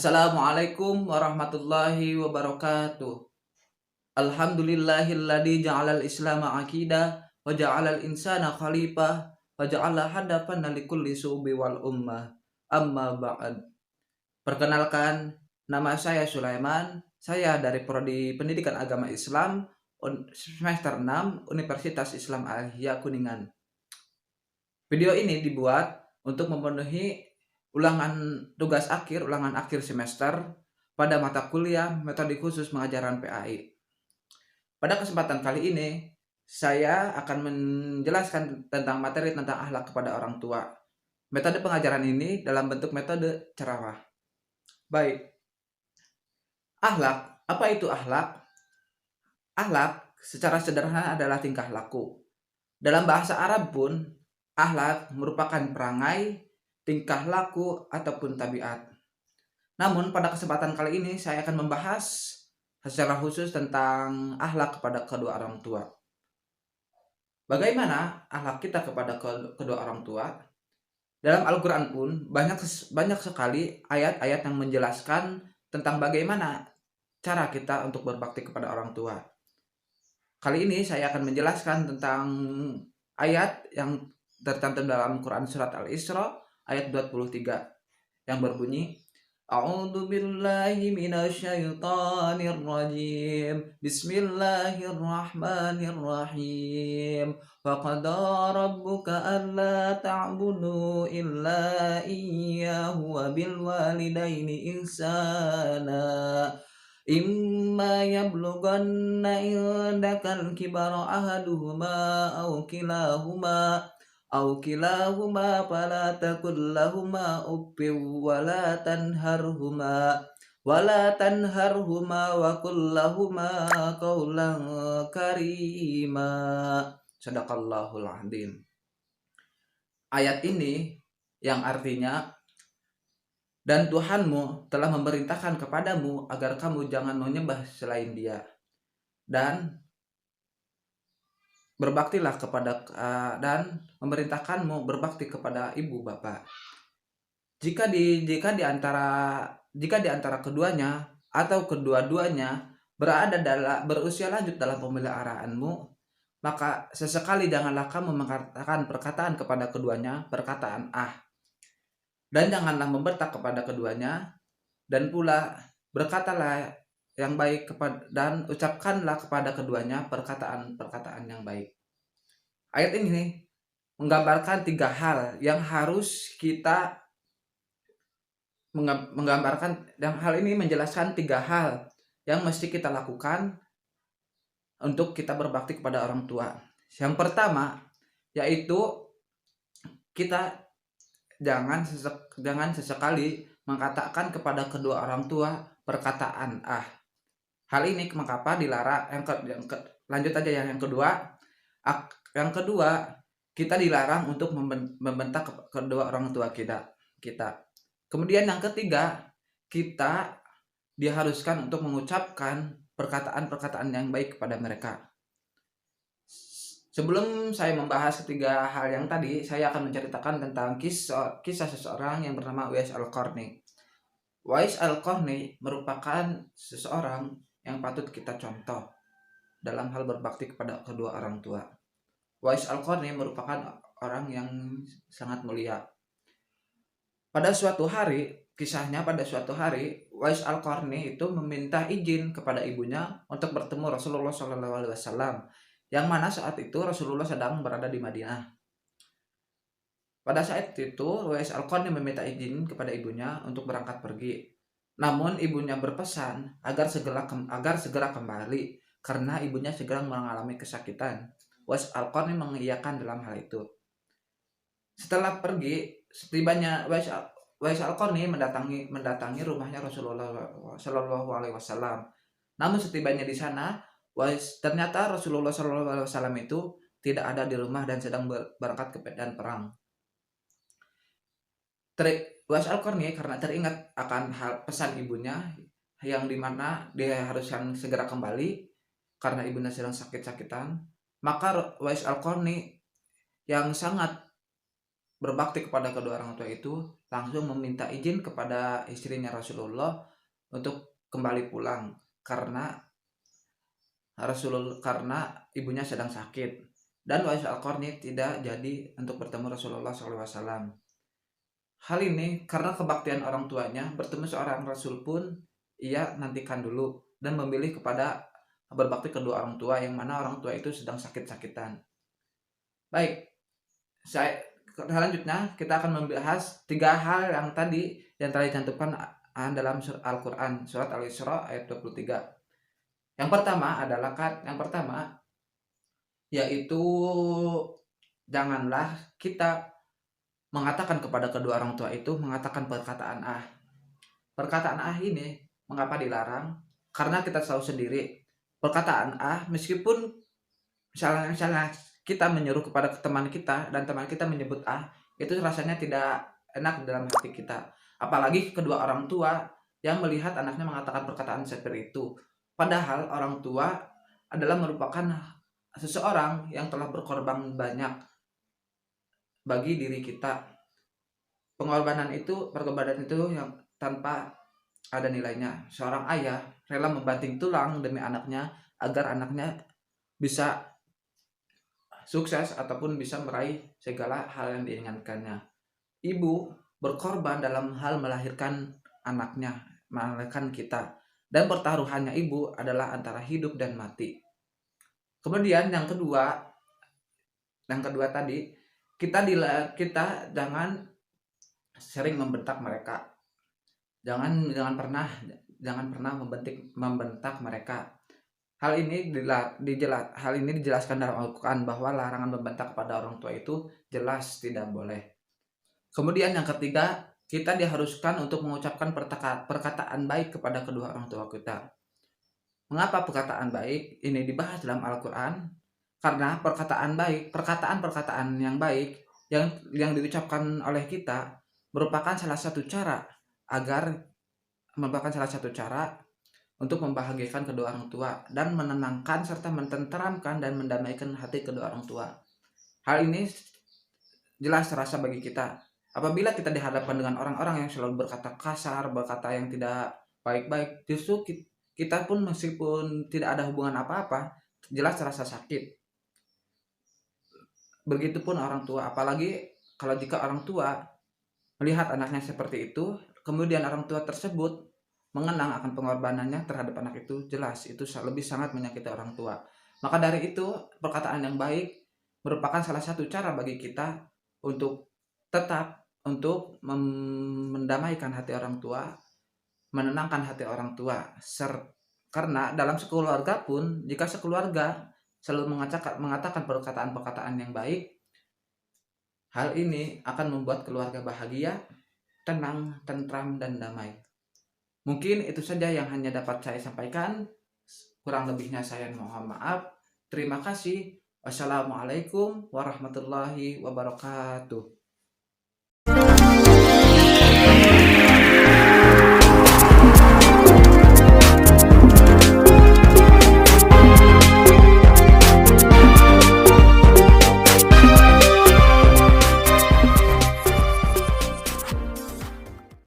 Assalamualaikum warahmatullahi wabarakatuh. Alhamdulillahilladzi ja'alal islama aqidah wa ja'alal insana khalifah wa ja'ala hadafan likulli su'bi wal ummah. Amma ba'd. Perkenalkan, nama saya Sulaiman. Saya dari Prodi Pendidikan Agama Islam semester 6 Universitas Islam Al-Hiyah Kuningan. Video ini dibuat untuk memenuhi ulangan akhir semester pada mata kuliah metode khusus pengajaran PAI. Pada kesempatan kali ini, saya akan menjelaskan tentang materi tentang akhlak kepada orang tua. Metode pengajaran ini dalam bentuk metode ceramah. Baik, akhlak. Apa itu akhlak? Akhlak secara sederhana adalah tingkah laku. Dalam bahasa Arab pun, akhlak merupakan perangai, tingkah laku, ataupun tabiat. Namun pada kesempatan kali ini saya akan membahas secara khusus tentang akhlak kepada kedua orang tua. Bagaimana akhlak kita kepada kedua orang tua? Dalam Al-Quran pun banyak sekali ayat-ayat yang menjelaskan tentang bagaimana cara kita untuk berbakti kepada orang tua. Kali ini saya akan menjelaskan tentang ayat yang tercantum dalam Quran surat Al-Isra ayat 23 yang berbunyi, A'udzu billahi minasyaitonir rajim. Bismillahirrahmanirrahim. Wa qada rabbuka alla ta'budu illa iyyahu wa bil walidaini ihsana. Imma yablughanna indakal kibara ahaduhuma aw kilahuma fala taqul lahumā uffin wa la tanharhuma wa qul lahumā qawlan karīmā. Shadaqallahul adzim. Ayat ini yang artinya, dan Tuhanmu telah memerintahkan kepadamu agar kamu jangan menyembah selain Dia, dan berbaktilah kepada dan memerintahkanmu berbakti kepada ibu bapak. Jika di antara keduanya atau kedua-duanya berusia lanjut dalam pemeliharaanmu, maka sesekali janganlah kamu mengatakan perkataan kepada keduanya perkataan dan janganlah membentak kepada keduanya, dan pula berkatalah yang baik dan ucapkanlah kepada keduanya perkataan-perkataan yang baik. Ayat ini menggambarkan 3 hal yang harus kita menjelaskan 3 hal yang mesti kita lakukan untuk kita berbakti kepada orang tua. Yang pertama yaitu kita jangan sesekali mengatakan kepada kedua orang tua perkataan Hal ini mengapa dilarang? Lanjut aja yang kedua. Yang kedua, kita dilarang untuk membentak kedua orang tua kita. Kemudian yang ketiga, kita diharuskan untuk mengucapkan perkataan-perkataan yang baik kepada mereka. Sebelum saya membahas ketiga hal yang tadi, saya akan menceritakan tentang kisah seseorang yang bernama Uwais Al-Qarni. Uwais Al-Qarni merupakan seseorang yang patut kita contoh dalam hal berbakti kepada kedua orang tua. Uwais Al-Qarni merupakan orang yang sangat mulia. Pada suatu hari, Uwais Al-Qarni itu meminta izin kepada ibunya untuk bertemu Rasulullah SAW, yang mana saat itu Rasulullah sedang berada di Madinah. Pada saat itu, Uwais Al-Qarni meminta izin kepada ibunya untuk berangkat pergi. Namun ibunya berpesan agar segera kembali karena ibunya segera mengalami kesakitan. Uwais Al-Qarni mengiyakan dalam hal itu. Setelah pergi, setibanya Uwais Al-Qarni mendatangi rumahnya Rasulullah SAW. Namun setibanya di sana, ternyata Rasulullah SAW itu tidak ada di rumah dan sedang berangkat ke medan perang. Uwais Al-Qarni karena teringat akan hal pesan ibunya yang dimana dia haruskan segera kembali karena ibunya sedang sakit-sakitan, maka Uwais Al-Qarni yang sangat berbakti kepada kedua orang tua itu langsung meminta izin kepada istrinya Rasulullah untuk kembali pulang karena karena ibunya sedang sakit, dan Uwais Al-Qarni tidak jadi untuk bertemu Rasulullah SAW. Hal ini karena kebaktian orang tuanya, bertemu seorang Rasul pun ia nantikan dulu dan memilih kepada berbakti kedua orang tua yang mana orang tua itu sedang sakit-sakitan. Baik, selanjutnya kita akan membahas 3 hal yang tadi dicantumkan dalam Al-Quran surat Al-Isra ayat 23. Yang pertama yaitu janganlah kita mengatakan kepada kedua orang tua itu mengatakan perkataan ah. Perkataan ah ini mengapa dilarang? Karena kita tahu sendiri perkataan ah, meskipun misalnya kita menyuruh kepada teman kita dan teman kita menyebut ah, itu rasanya tidak enak dalam hati kita. Apalagi kedua orang tua yang melihat anaknya mengatakan perkataan seperti itu. Padahal orang tua adalah merupakan seseorang yang telah berkorban banyak bagi diri kita. Perkorbanan itu yang tanpa ada nilainya. Seorang ayah rela membanting tulang demi anaknya agar anaknya bisa sukses ataupun bisa meraih segala hal yang diinginkannya. Ibu berkorban dalam hal melahirkan anaknya, melahirkan kita. Dan pertaruhannya ibu adalah antara hidup dan mati. Kemudian yang kedua tadi, kita jangan sering membentak mereka. Jangan pernah membentak mereka. Hal ini dijelaskan dalam Al-Quran bahwa larangan membentak kepada orang tua itu jelas tidak boleh. Kemudian yang ketiga, kita diharuskan untuk mengucapkan perkataan baik kepada kedua orang tua kita. Mengapa perkataan baik ini dibahas dalam Al-Quran? Karena perkataan yang baik yang diucapkan oleh kita merupakan salah satu cara untuk membahagiakan kedua orang tua dan menenangkan serta mententeramkan dan mendamaikan hati kedua orang tua. Hal ini jelas terasa bagi kita apabila kita dihadapkan dengan orang-orang yang selalu berkata kasar, berkata yang tidak baik-baik. Justru kita pun meskipun tidak ada hubungan apa-apa, jelas terasa sakit. Begitupun orang tua, apalagi kalau jika orang tua melihat anaknya seperti itu, kemudian orang tua tersebut mengenang akan pengorbanannya terhadap anak itu, jelas itu lebih sangat menyakiti orang tua. Maka dari itu, perkataan yang baik merupakan salah satu cara bagi kita untuk tetap mendamaikan hati orang tua, menenangkan hati orang tua. Karena dalam sekeluarga pun, jika sekeluarga selalu mengatakan perkataan-perkataan yang baik, hal ini akan membuat keluarga bahagia, tenang, tentram, dan damai. Mungkin itu saja yang hanya dapat saya sampaikan. Kurang lebihnya saya mohon maaf. Terima kasih. Wassalamualaikum warahmatullahi wabarakatuh.